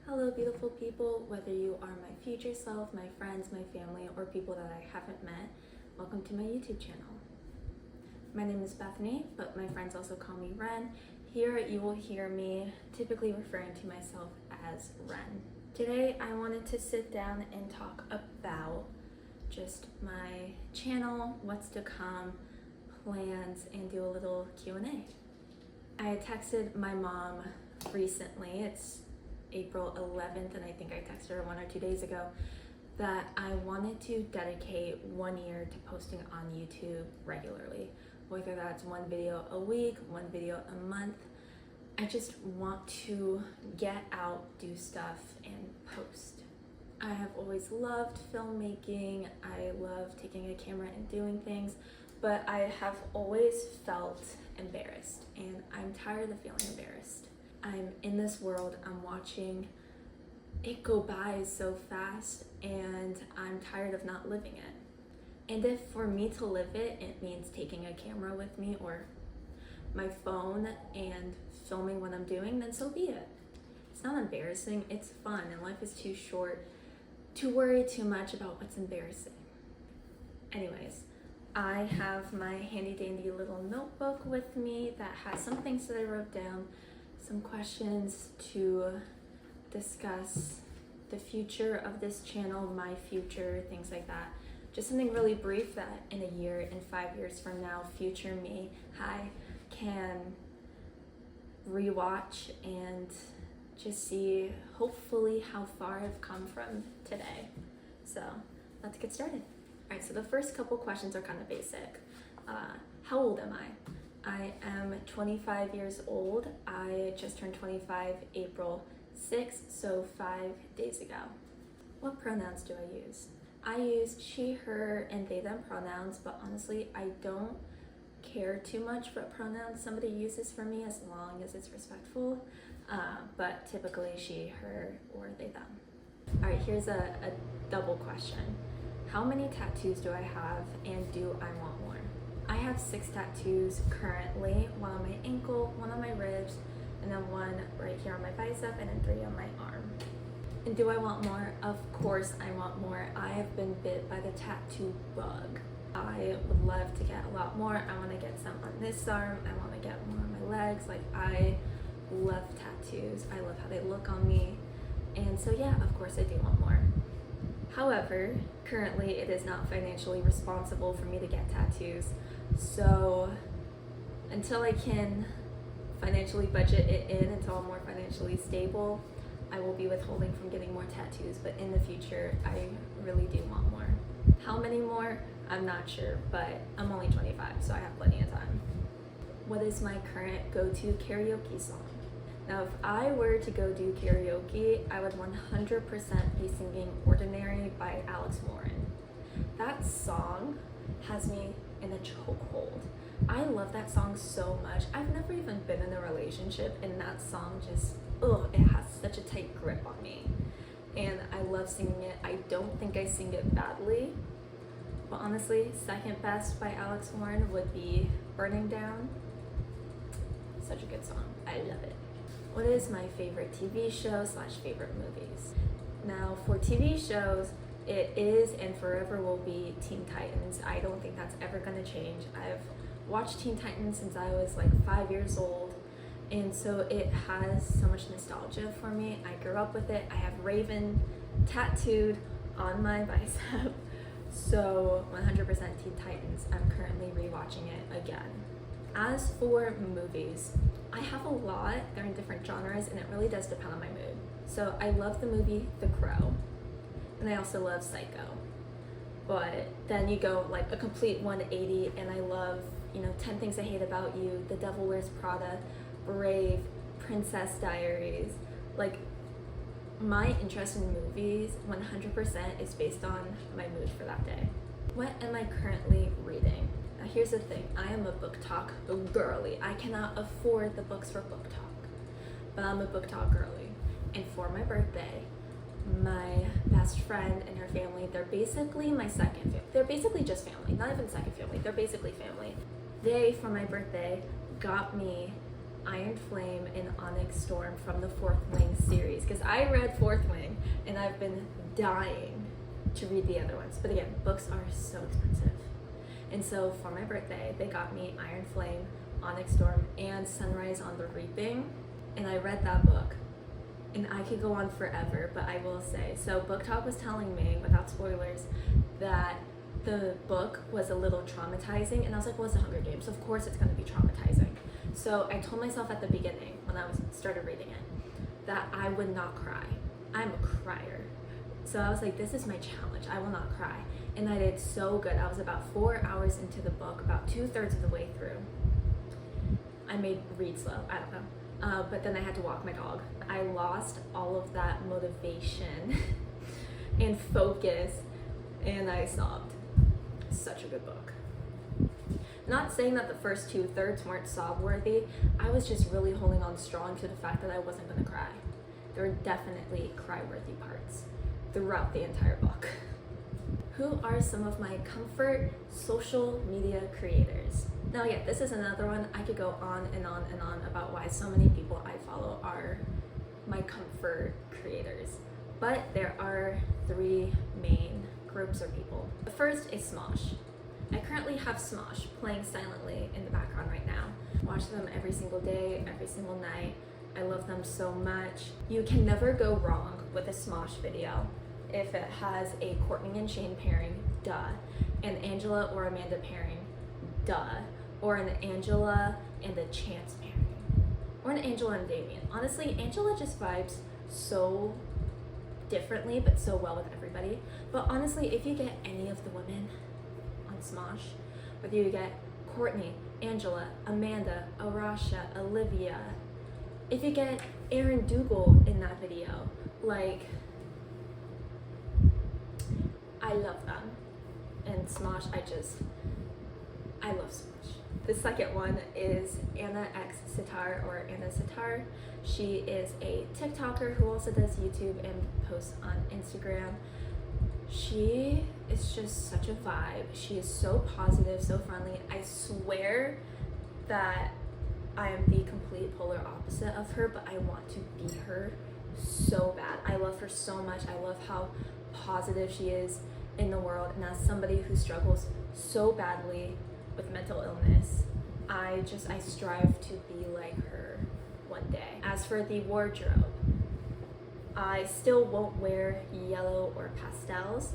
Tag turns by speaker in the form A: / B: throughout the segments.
A: Hello beautiful people, whether you are my future self, my friends, my family, or people that I haven't met, welcome to my YouTube channel. My name is Bethany, but my friends also call me Ren. Here you will hear me typically referring to myself as Ren. Today I wanted to sit down and talk about just my channel, what's to come, plans, and do a little Q&A. I had texted my mom recently, it's April 11th, and I think I texted her 1 or 2 days ago, that I wanted to dedicate 1 year to posting on YouTube regularly. Whether that's one video a week, one video a month. I just want to get out, do stuff, and post. I have always loved filmmaking. I love taking a camera and doing things, but I have always felt embarrassed, and I'm tired of feeling embarrassed. I'm in this world, I'm watching it go by so fast, and I'm tired of not living it. And if for me to live it, it means taking a camera with me or my phone and filming what I'm doing, then so be it. It's not embarrassing, it's fun, and life is too short to worry too much about what's embarrassing. Anyways, I have my handy dandy little notebook with me that has some things that I wrote down, some questions to discuss the future of this channel, my future, things like that. Just something really brief that in a year, in 5 years from now, future me, I can rewatch and just see hopefully how far I've come from today. So let's get started. All right, so the first couple questions are kind of basic. How old am I? I am 25 years old. I just turned 25 April 6th, so 5 days ago. What pronouns do I use? I use she, her, and they, them pronouns, but honestly, I don't care too much what pronouns somebody uses for me as long as it's respectful, but typically she, her, or they, them. All right, here's a double question. How many tattoos do I have, and do I want more? I have 6 tattoos currently, 1 on my ankle, 1 on my ribs, and then 1 right here on my bicep, and then 3 on my arm. And do I want more? Of course I want more. I have been bit by the tattoo bug. I would love to get a lot more. I want to get some on this arm. I want to get more on my legs. Like, I love tattoos. I love how they look on me. And so yeah, of course I do want more. However, currently it is not financially responsible for me to get tattoos. So until I can financially budget it in, until I'm more financially stable, I will be withholding from getting more tattoos, but in the future, I really do want more. How many more? I'm not sure, but I'm only 25, so I have plenty of time. What is my current go-to karaoke song? Now, if I were to go do karaoke, I would 100% be singing Ordinary by Alex Morin. That song has me in a chokehold. I love that song so much. I've never even been in a relationship, and that song just, it has such a tight grip on me. And I love singing it. I don't think I sing it badly, but honestly, second best by Alex Morin would be Burning Down. Such a good song. I love it. What is my favorite TV show / favorite movies? Now, for TV shows, it is and forever will be Teen Titans. I don't think that's ever going to change. I've watched Teen Titans since I was like 5 years old, and so it has so much nostalgia for me. I grew up with it. I have Raven tattooed on my bicep. So 100% Teen Titans. I'm currently rewatching it again. As for movies, I have a lot. They're in different genres, and it really does depend on my mood. So I love the movie The Crow, and I also love Psycho. But then you go like a complete 180, and I love, 10 Things I Hate About You, The Devil Wears Prada, Brave, Princess Diaries. Like, my interest in movies 100% is based on my mood for that day. What am I currently reading? Now here's the thing, I am a book talk girly. I cannot afford the books for book talk, but I'm a book talk girly. And for my birthday, my best friend and her family, they're basically my second family. They're basically just family, not even second family, they're basically family. They, for my birthday, got me Iron Flame and Onyx Storm from the Fourth Wing series, because I read Fourth Wing and I've been dying to read the other ones. But again, books are so expensive. And so for my birthday, they got me Iron Flame, Onyx Storm, and Sunrise on the Reaping. And I read that book. And I could go on forever, but I will say, so Book Talk was telling me, without spoilers, that the book was a little traumatizing. And I was like, well, it's the Hunger Games. Of course it's going to be traumatizing. So I told myself at the beginning, when I started reading it, that I would not cry. I'm a crier. So I was like, this is my challenge. I will not cry. And I did so good. I was about 4 hours into the book, about 2/3 of the way through. I made read slow, I don't know. But then I had to walk my dog. I lost all of that motivation and focus, and I sobbed. Such a good book. Not saying that the first 2/3 weren't sob-worthy. I was just really holding on strong to the fact that I wasn't going to cry. There were definitely cry-worthy parts throughout the entire book. Who are some of my comfort social media creators? Now, yeah, this is another one. I could go on and on and on about why so many people I follow are my comfort creators. But there are 3 main groups or people. The first is Smosh. I currently have Smosh playing silently in the background right now. Watch them every single day, every single night. I love them so much. You can never go wrong with a Smosh video. If it has a Courtney and Shane pairing, duh. An Angela or Amanda pairing, duh. Or an Angela and a Chance pairing. Or an Angela and Damien. Honestly, Angela just vibes so differently, but so well with everybody. But honestly, if you get any of the women on Smosh, whether you get Courtney, Angela, Amanda, Arasha, Olivia, if you get Erin Dougal in that video, like, I love them. And Smosh, I love Smosh. The second one is Anna X Sitar, or Anna Sitar. She is a TikToker who also does YouTube and posts on Instagram. She is just such a vibe. She is so positive, so friendly. I swear that I am the complete polar opposite of her, but I want to be her so bad. I love her so much. I love how positive she is in the world, and as somebody who struggles so badly with mental illness, I strive to be like her one day. As for the wardrobe, I still won't wear yellow or pastels,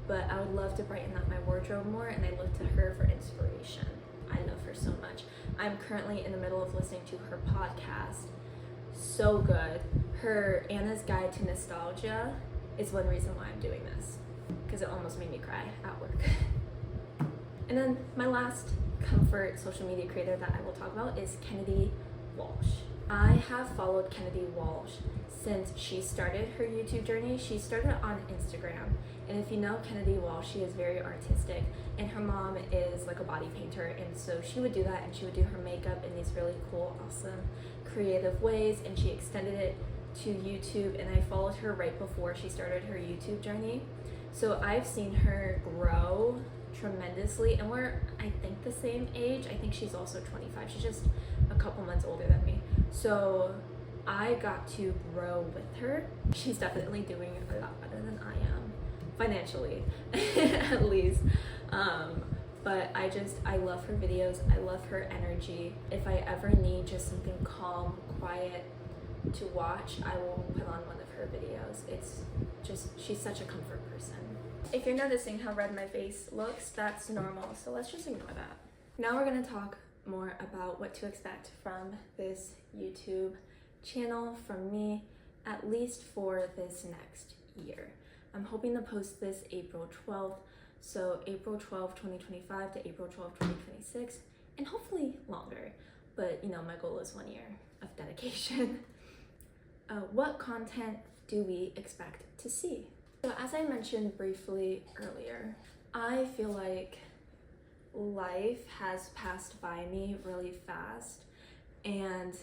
A: but I would love to brighten up my wardrobe more, and I look to her for inspiration. I love her so much. I'm currently in the middle of listening to her podcast. So good. Her Anna's Guide to Nostalgia is one reason why I'm doing this, because it almost made me cry at work. And then my last comfort social media creator that I will talk about is Kennedy Walsh. I have followed Kennedy Walsh since she started her YouTube journey. She started on Instagram, and if you know Kennedy Walsh, she is very artistic, and her mom is like a body painter, and so she would do that, and she would do her makeup in these really cool, awesome, creative ways, and she extended it to YouTube, and I followed her right before she started her YouTube journey. So I've seen her grow tremendously, and we're, I think, the same age. I think she's also 25. She's just a couple months older than me. So I got to grow with her. She's definitely doing a lot better than I am, financially, at least. But I love her videos. I love her energy. If I ever need just something calm, quiet to watch, I will put on one of her videos. It's just, she's such a comfort person. If you're noticing how red my face looks, that's normal, so let's just ignore that. Now we're gonna talk more about what to expect from this YouTube channel from me, at least for this next year. I'm hoping to post this April 12th, so April 12th, 2025 to April 12th, 2026, and hopefully longer, but you know, my goal is 1 year of dedication. What content do we expect to see? So as I mentioned briefly earlier, I feel like life has passed by me really fast, and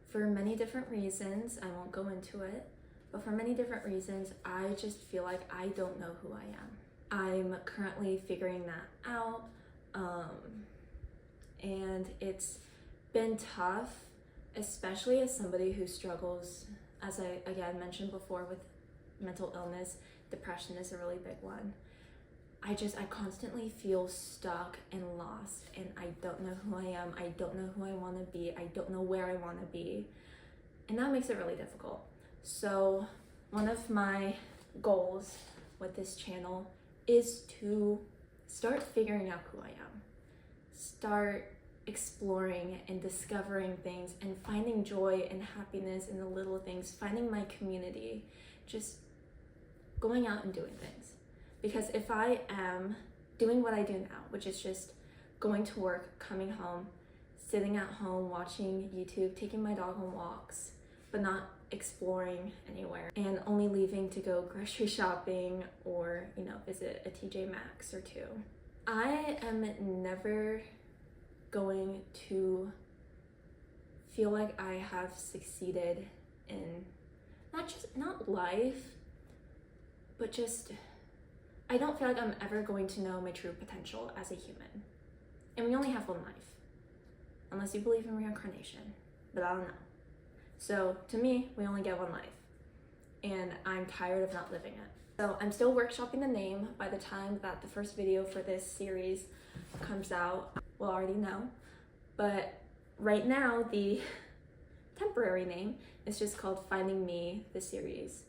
A: for many different reasons, I won't go into it, but for many different reasons, I just feel like I don't know who I am. I'm currently figuring that out, and it's been tough especially as somebody who struggles, as I again mentioned before, with mental illness. Depression is a really big one. I constantly feel stuck and lost, and I don't know who I am. I don't know who I want to be. I don't know where I want to be. And that makes it really difficult. So one of my goals with this channel is to start figuring out who I am. Start exploring and discovering things and finding joy and happiness in the little things, finding my community, just going out and doing things. Because if I am doing what I do now, which is just going to work, coming home, sitting at home, watching YouTube, taking my dog on walks, but not exploring anywhere, and only leaving to go grocery shopping or, visit a TJ Maxx or two, I am never going to feel like I have succeeded in not life, but just, I don't feel like I'm ever going to know my true potential as a human. And we only have one life, unless you believe in reincarnation, but I don't know. So to me, we only get one life, and I'm tired of not living it. So I'm still workshopping the name. By the time that the first video for this series comes out, we'll already know. But right now, the temporary name is just called Finding Me, the series.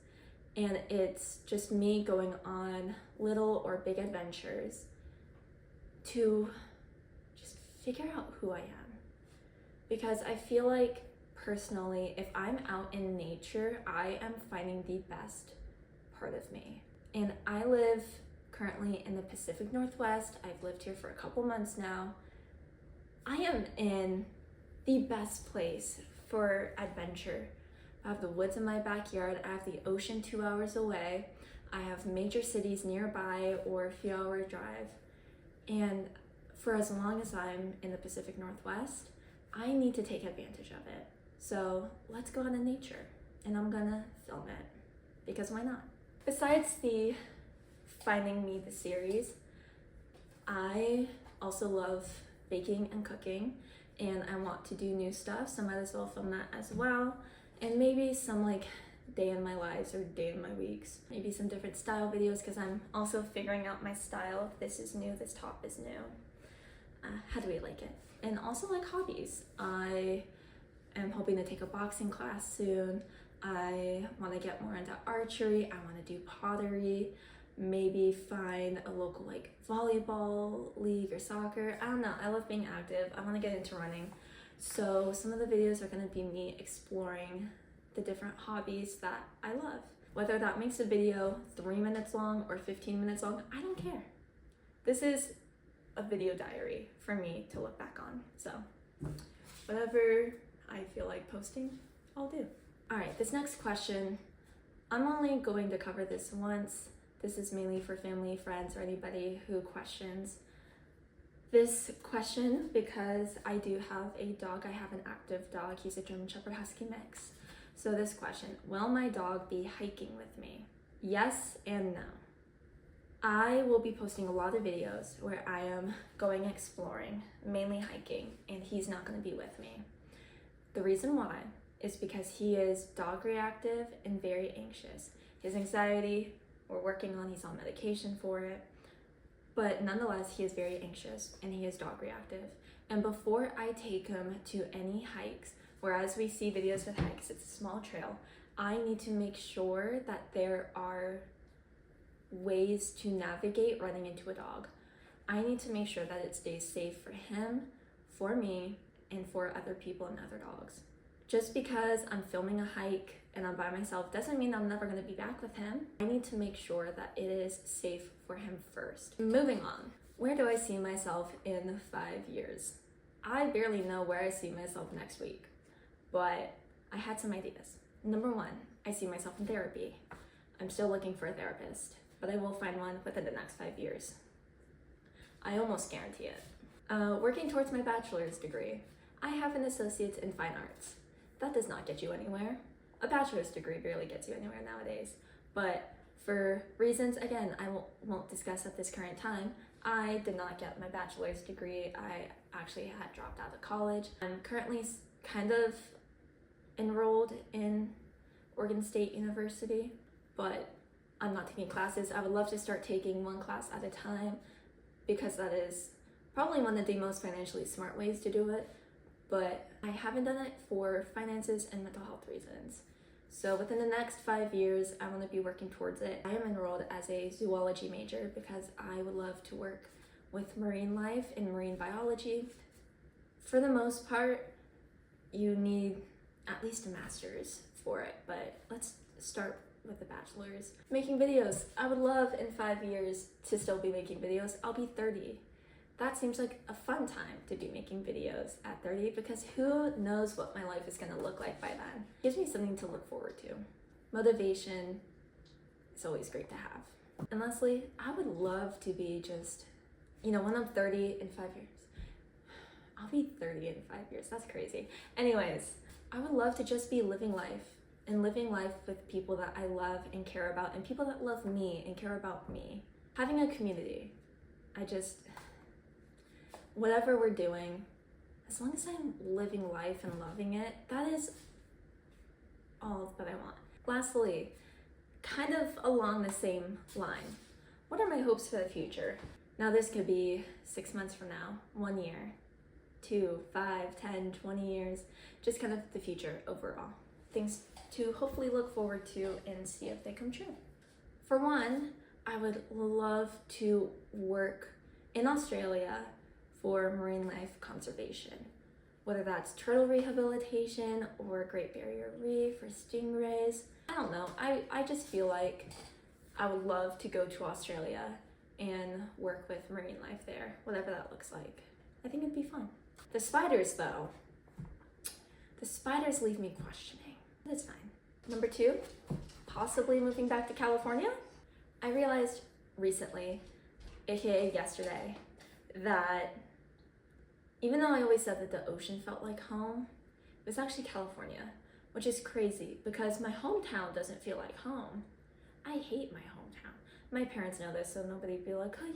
A: And it's just me going on little or big adventures to just figure out who I am. Because I feel like, personally, if I'm out in nature, I am finding the best part of me. And I live currently in the Pacific Northwest. I've lived here for a couple months now. I am in the best place for adventure. I have the woods in my backyard. I have the ocean 2 hours away. I have major cities nearby or a few hour drive. And for as long as I'm in the Pacific Northwest, I need to take advantage of it. So let's go out in nature, and I'm gonna film it, because why not? Besides the Finding Me, the series, I also love baking and cooking, and I want to do new stuff, so I might as well film that as well. And maybe some day in my lives or day in my weeks, maybe some different style videos, because I'm also figuring out my style. This is new, this top is new. How do we like it? And also hobbies. I am hoping to take a boxing class soon. I want to get more into archery. I want to do pottery, maybe find a local volleyball league or soccer. I don't know. I love being active. I want to get into running. So some of the videos are going to be me exploring the different hobbies that I love. Whether that makes a video 3 minutes long or 15 minutes long, I don't care. This is a video diary for me to look back on. So whatever I feel like posting, I'll do. All right, this next question, I'm only going to cover this once. This is mainly for family, friends, or anybody who questions this question, because I do have a dog. I have an active dog. He's a German Shepherd Husky mix. So this question, will my dog be hiking with me? Yes and no. I will be posting a lot of videos where I am going exploring, mainly hiking, and he's not going to be with me. The reason why is because he is dog reactive and very anxious. His anxiety, we're working on, he's on medication for it, but nonetheless, he is very anxious and he is dog reactive. And before I take him to any hikes, whereas we see videos with hikes, it's a small trail, I need to make sure that there are ways to navigate running into a dog. I need to make sure that it stays safe for him, for me, and for other people and other dogs. Just because I'm filming a hike and I'm by myself doesn't mean I'm never going to be back with him. I need to make sure that it is safe for him first. Moving on, where do I see myself in 5 years? I barely know where I see myself next week, but I had some ideas. Number one, I see myself in therapy. I'm still looking for a therapist, but I will find one within the next 5 years. I almost guarantee it. Working towards my bachelor's degree. I have an associate's in fine arts. That does not get you anywhere. A bachelor's degree barely gets you anywhere nowadays. But for reasons, again, I won't discuss at this current time, I did not get my bachelor's degree. I actually had dropped out of college. I'm currently kind of enrolled in Oregon State University, but I'm not taking classes. I would love to start taking one class at a time because that is probably one of the most financially smart ways to do it, but I haven't done it for finances and mental health reasons. So within the next 5 years, I want to be working towards it. I am enrolled as a zoology major because I would love to work with marine life and marine biology. For the most part, you need at least a master's for it, but let's start with the bachelor's. Making videos. I would love in 5 years to still be making videos. I'll be 30. That seems like a fun time to be making videos at 30 because who knows what my life is going to look like by then. It gives me something to look forward to. Motivation is always great to have. And lastly, I would love to be just, when I'm 30 in 5 years. I'll be 30 in 5 years. That's crazy. Anyways, I would love to just be living life and living life with people that I love and care about and people that love me and care about me. Having a community. Whatever we're doing, as long as I'm living life and loving it, that is all that I want. Lastly, kind of along the same line, what are my hopes for the future? Now this could be 6 months from now, 1 year, 2, 5, 10, 20 years, just kind of the future overall. Things to hopefully look forward to and see if they come true. For one, I would love to work in Australia for marine life conservation, whether that's turtle rehabilitation or Great Barrier Reef or stingrays. I don't know, I just feel like I would love to go to Australia and work with marine life there, whatever that looks like. I think it'd be fun. The spiders though, the spiders leave me questioning. That's fine. Number 2, possibly moving back to California. I realized recently, aka yesterday, that even though I always said that the ocean felt like home, it was actually California, which is crazy because my hometown doesn't feel like home. I hate my hometown. My parents know this, so nobody'd be like, oh,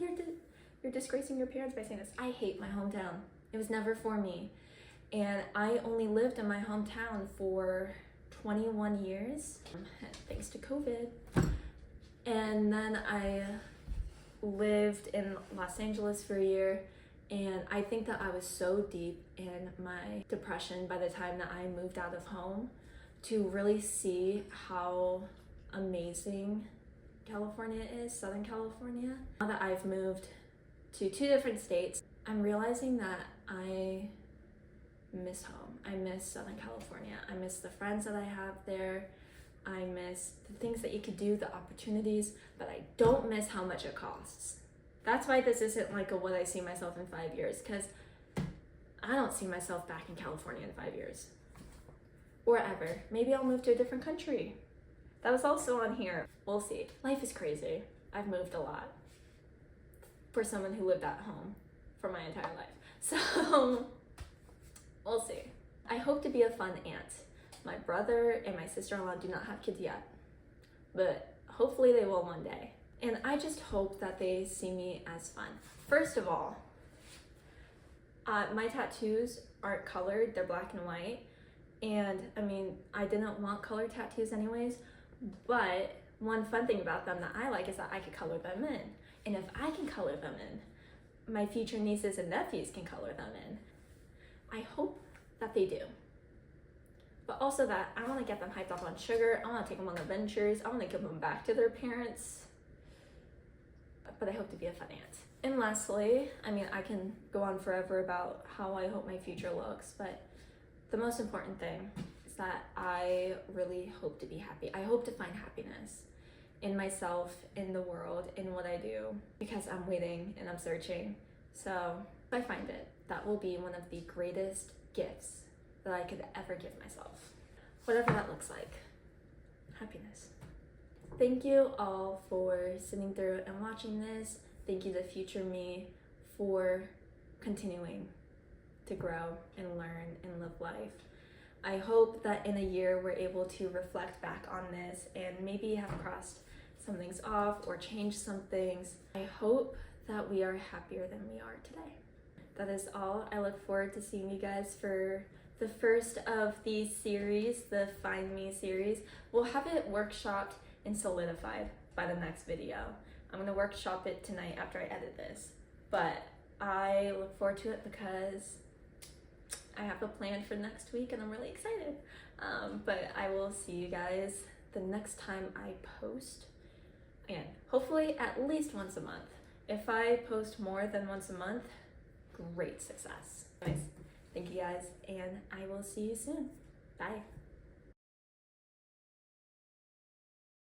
A: you're disgracing your parents by saying this. I hate my hometown. It was never for me. And I only lived in my hometown for 21 years, thanks to COVID. And then I lived in Los Angeles for a year, and I think that I was so deep in my depression by the time that I moved out of home to really see how amazing California is, Southern California. Now that I've moved to 2 different states, I'm realizing that I miss home. I miss Southern California. I miss the friends that I have there. I miss the things that you could do, the opportunities, but I don't miss how much it costs. That's why this isn't like a what I see myself in 5 years, because I don't see myself back in California in 5 years. Or ever. Maybe I'll move to a different country. That was also on here. We'll see. Life is crazy. I've moved a lot for someone who lived at home for my entire life. So, we'll see. I hope to be a fun aunt. My brother and my sister-in-law do not have kids yet, but hopefully they will one day. And I just hope that they see me as fun. First of all, my tattoos aren't colored, they're black and white. And I mean, I didn't want colored tattoos anyways, but one fun thing about them that I like is that I could color them in. And if I can color them in, my future nieces and nephews can color them in. I hope that they do. But also that I want to get them hyped up on sugar, I want to take them on adventures, I want to give them back to their parents. But I hope to be a fun aunt. And lastly, I mean, I can go on forever about how I hope my future looks, but the most important thing is that I really hope to be happy. I hope to find happiness in myself, in the world, in what I do, because I'm waiting and I'm searching. So if I find it, that will be one of the greatest gifts that I could ever give myself. Whatever that looks like. Happiness. Thank you all for sitting through and watching this. Thank you, the future me, for continuing to grow and learn and live life. I hope that in a year we're able to reflect back on this and maybe have crossed some things off or changed some things. I hope that we are happier than we are today. That is all. I look forward to seeing you guys for the first of these series, the Find Me series. We'll have it workshopped and solidified by the next video. I'm gonna workshop it tonight after I edit this, but I look forward to it because I have a plan for next week and I'm really excited. But I will see you guys the next time I post. And hopefully at least once a month. If I post more than once a month, great success. Anyways, thank you guys, and I will see you soon. Bye.